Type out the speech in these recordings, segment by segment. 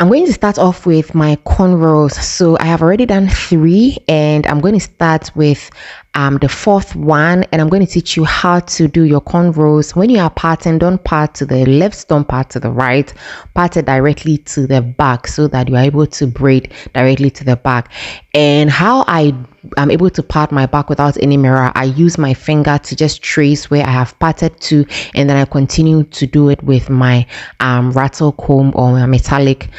I'm going to start off with my cornrows. So I have already done 3, and I'm going to start with the 4th one, and I'm going to teach you how to do your cornrows. When you are parting, don't part to the left, don't part to the right, part it directly to the back so that you are able to braid directly to the back. And how I'm able to part my back without any mirror, I use my finger to just trace where I have parted to, and then I continue to do it with my rattle comb or my metallic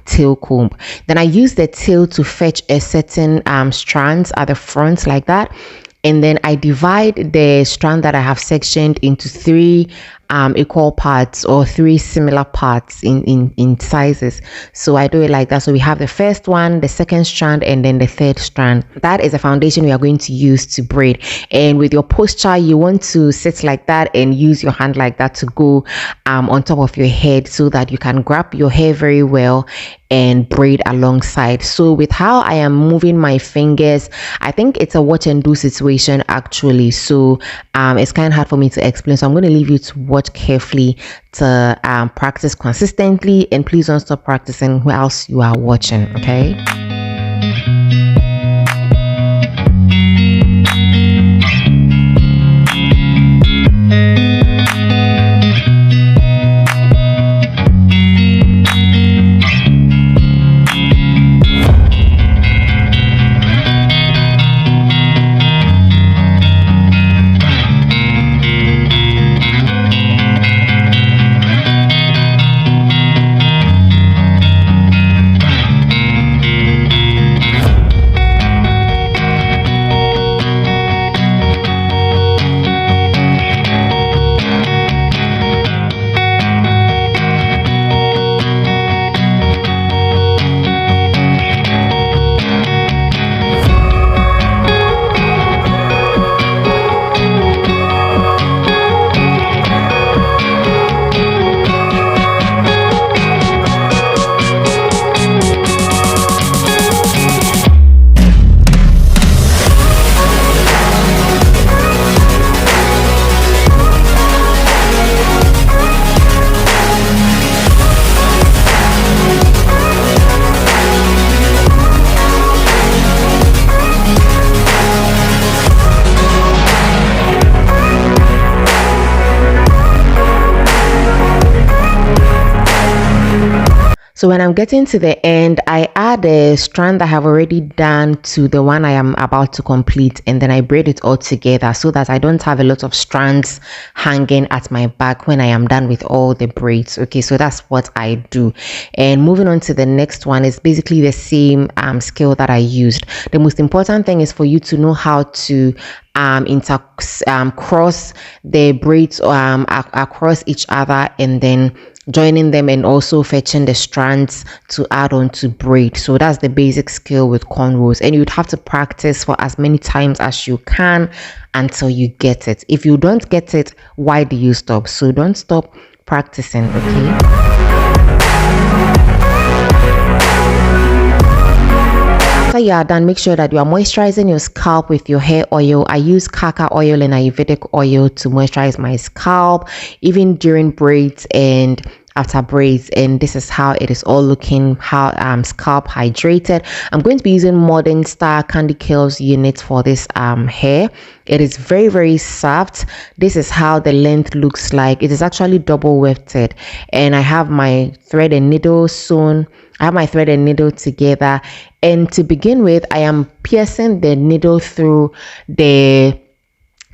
tail comb. Then I use the tail to fetch a certain strands at the front like that, and then I divide the strand that I have sectioned into 3 equal parts, or 3 similar parts in sizes. So I do it like that. So we have the first one, the second strand, and then the 3rd strand. That is a foundation we are going to use to braid. And with your posture, you want to sit like that and use your hand like that to go on top of your head so that you can grab your hair very well and braid alongside. So with how I am moving my fingers, I think it's a watch and do situation actually. So it's kind of hard for me to explain, so I'm going to leave you to watch carefully to practice consistently, and please don't stop practicing whilst you are watching. Okay. So when I'm getting to the end, I add a strand I have already done to the one I am about to complete, and then I braid it all together so that I don't have a lot of strands hanging at my back when I am done with all the braids. Okay, so that's what I do. And moving on to the next one is basically the same skill that I used. The most important thing is for you to know how to cross the braids across each other, and then joining them, and also fetching the strands to add on to braid. So that's the basic skill with cornrows, and you'd have to practice for as many times as you can until you get it. If you don't get it, why do you stop? So don't stop practicing. Okay. After you are done, make sure that you are moisturizing your scalp with your hair oil. I use kaka oil and Ayurvedic oil to moisturize my scalp, even during braids and after braids. And this is how it is all looking, how scalp hydrated. I'm going to be using Modern Star Candy Curls unit for this hair. It is very, very soft. This is how the length looks like. It is actually double wefted, and I have my thread and needle sewn. I have my thread and needle together, and to begin with, I am piercing the needle through the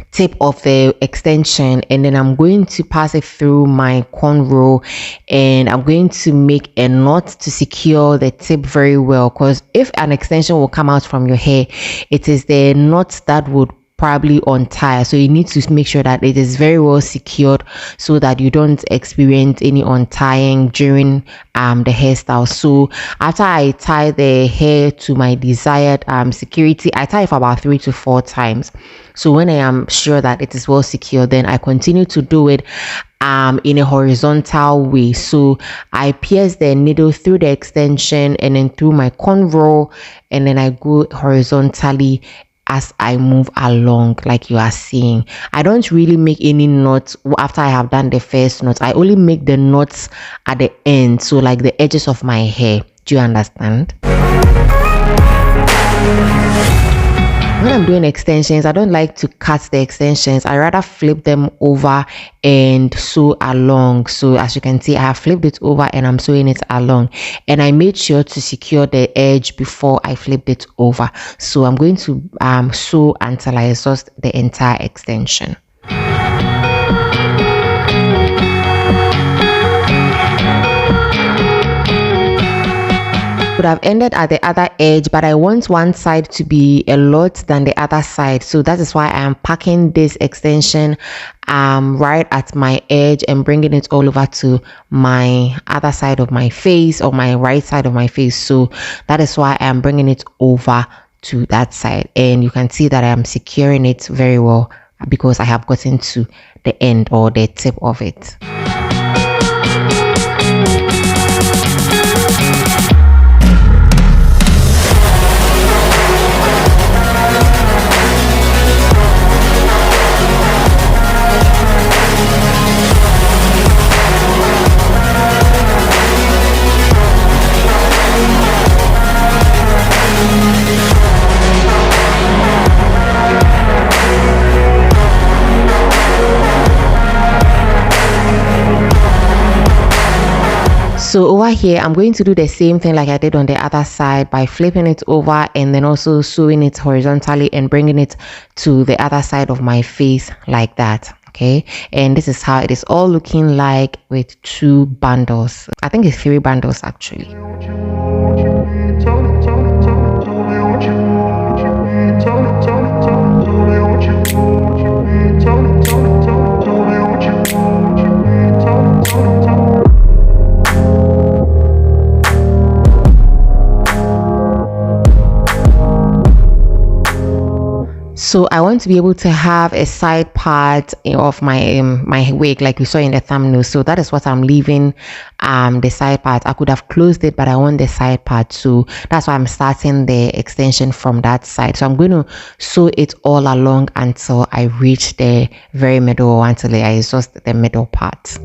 tip of the extension, and then I'm going to pass it through my cornrow, and I'm going to make a knot to secure the tip very well, because if an extension will come out from your hair, it is the knot that would probably untie. So you need to make sure that it is very well secured so that you don't experience any untying during the hairstyle. So after I tie the hair to my desired security, I tie it for about 3 to 4 times. So when I am sure that it is well secured, then I continue to do it in a horizontal way. So I pierce the needle through the extension and then through my cornrow, and then I go horizontally as I move along, like you are seeing. I don't really make any knots after I have done the first knot. I only make the knots at the end, so like the edges of my hair. Do you understand? When I'm doing extensions, I don't like to cut the extensions. I rather flip them over and sew along. So as you can see, I have flipped it over and I'm sewing it along, and I made sure to secure the edge before I flipped it over. So I'm going to sew until I exhaust the entire extension. Could have ended at the other edge, but I want one side to be a lot than the other side, so that is why I am packing this extension right at my edge and bringing it all over to my other side of my face, or my right side of my face. So that is why I am bringing it over to that side, and you can see that I am securing it very well because I have gotten to the end or the tip of it. So over here, I'm going to do the same thing like I did on the other side by flipping it over and then also sewing it horizontally and bringing it to the other side of my face like that. Okay, and this is how it is all looking like with 2 bundles. I think it's 3 bundles actually. So I want to be able to have a side part of my my wig like you saw in the thumbnail. So that is what I'm leaving the side part. I could have closed it, but I want the side part, so that's why I'm starting the extension from that side. So I'm going to sew it all along until I reach the very middle, or until I exhaust the middle part.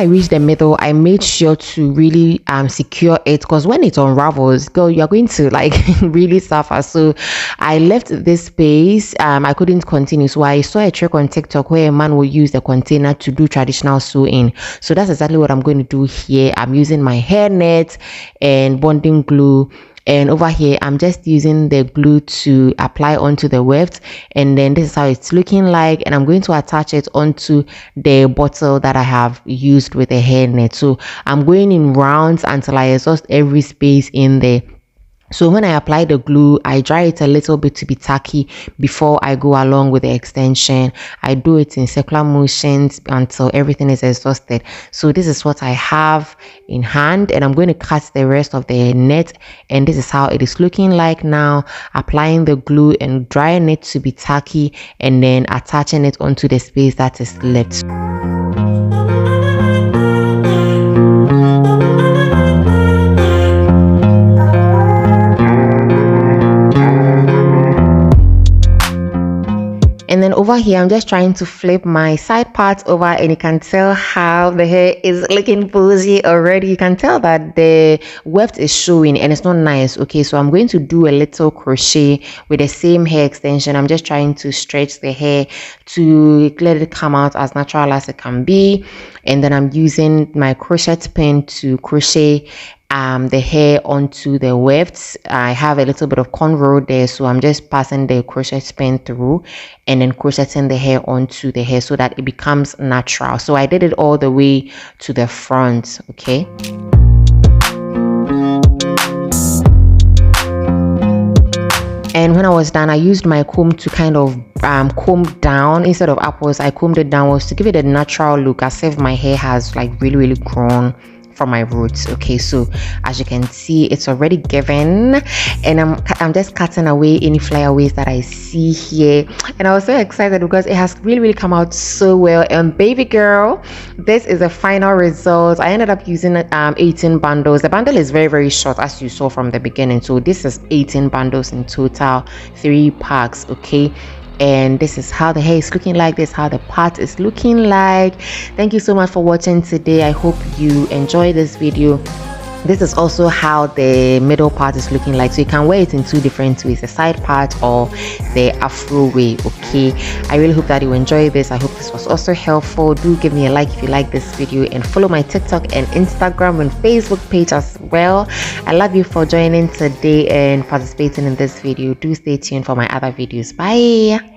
I reached the middle, I made sure to really secure it, because when it unravels, girl, you're going to like really suffer. So I left this space. I couldn't continue, so I saw a trick on TikTok where a man will use the container to do traditional sewing. So that's exactly what I'm going to do here. I'm using my hair net and bonding glue, and over here I'm just using the glue to apply onto the weft, and then this is how it's looking like, and I'm going to attach it onto the bottle that I have used with a hair net. So I'm going in rounds until I exhaust every space in there. So when I apply the glue, I dry it a little bit to be tacky before I go along with the extension. I do it in circular motions until everything is exhausted. So this is what I have in hand, and I'm going to cut the rest of the net, and this is how it is looking like now. Applying the glue and drying it to be tacky, and then attaching it onto the space that is left. And then over here, I'm just trying to flip my side parts over, and you can tell how the hair is looking boozy already. You can tell that the weft is showing and it's not nice. Okay, so I'm going to do a little crochet with the same hair extension. I'm just trying to stretch the hair to let it come out as natural as it can be. And then I'm using my crochet pin to crochet the hair onto the wefts. I have a little bit of cornrow there, so I'm just passing the crochet pin through and then crocheting the hair onto the hair so that it becomes natural. So I did it all the way to the front. Okay. And when I was done, I used my comb to kind of comb down instead of upwards. I combed it downwards to give it a natural look, as if my hair has like really grown from my roots. Okay, so as you can see, it's already given, and I'm just cutting away any flyaways that I see here. And I was so excited because it has really come out so well. And baby girl, this is the final result. I ended up using 18 bundles. The bundle is very short, as you saw from the beginning. So this is 18 bundles in total, 3 packs. Okay, and this is how the hair is looking like. This is how the part is looking like. Thank you so much for watching today. I hope you enjoyed this video. This is also how the middle part is looking like. So you can wear it in 2 different ways, the side part or the afro way. Okay, I really hope that you enjoy this. I hope this was also helpful. Do give me a like if you like this video, and follow my TikTok and Instagram and Facebook page as well. I love you for joining today and participating in this video. Do stay tuned for my other videos. Bye.